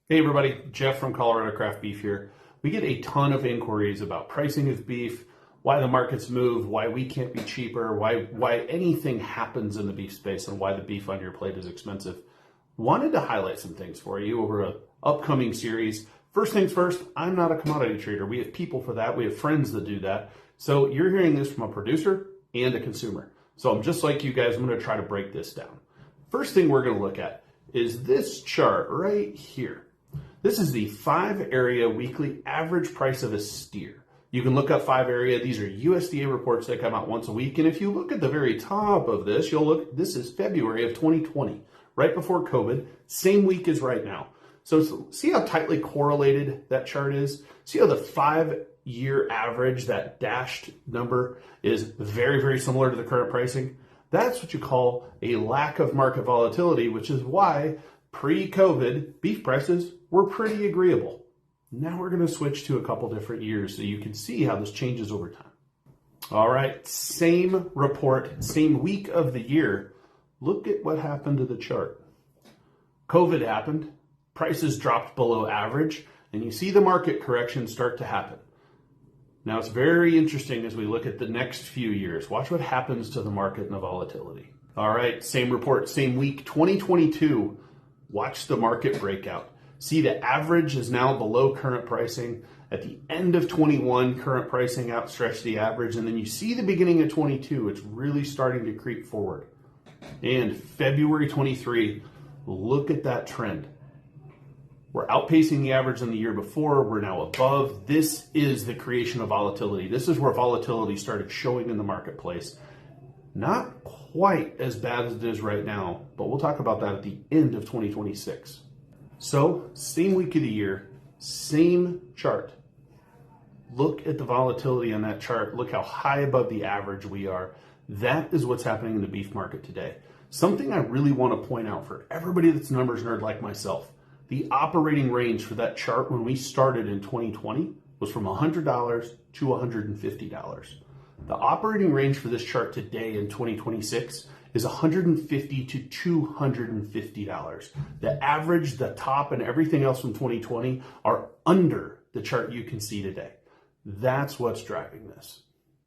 Hey everybody, Jeff from Colorado Craft Beef here. We get a ton of inquiries about pricing of beef, why the markets move, why we can't be cheaper, why anything happens in the beef space, and why the beef on your plate is expensive. Wanted to highlight some things for you over an upcoming series. First things first, I'm not a commodity trader. We have people for that. We have friends that do that. So you're hearing this from a producer and a consumer. So I'm just like you guys, I'm going to try to break this down. First thing we're going to look at is this chart right here. This is the 5-area weekly average price of a steer. You can look up 5-area. These are USDA reports that come out once a week. And if you look at the very top of this, this is February of 2020, right before COVID, same week as right now. So see how tightly correlated that chart is? See how the 5-year average, that dashed number, is very, very similar to the current pricing? That's what you call a lack of market volatility, which is why pre-COVID beef prices were pretty agreeable. Now we're going to switch to a couple different years so you can see how this changes over time. All right, same report, same week of the year. Look at what happened to the chart. COVID happened, prices dropped below average, and you see the market correction start to happen. Now it's very interesting as we look at the next few years. Watch what happens to the market and the volatility. All right, same report, same week, 2022. Watch the market breakout. See, the average is now below current pricing. At the end of 21, current pricing outstretched the average. And then you see the beginning of 22, it's really starting to creep forward. And February 23, look at that trend. We're outpacing the average in the year before. We're now above. This is the creation of volatility. This is where volatility started showing in the marketplace. Not quite as bad as it is right now, but we'll talk about that at the end of 2026. So, same week of the year, same chart. Look at the volatility on that chart. Look how high above the average we are. That is what's happening in the beef market today. Something I really want to point out for everybody that's a numbers nerd like myself. The operating range for that chart when we started in 2020 was from $100 to $150. The operating range for this chart today in 2026 is $150 to $250. The average, the top, and everything else from 2020 are under the chart you can see today. That's what's driving this.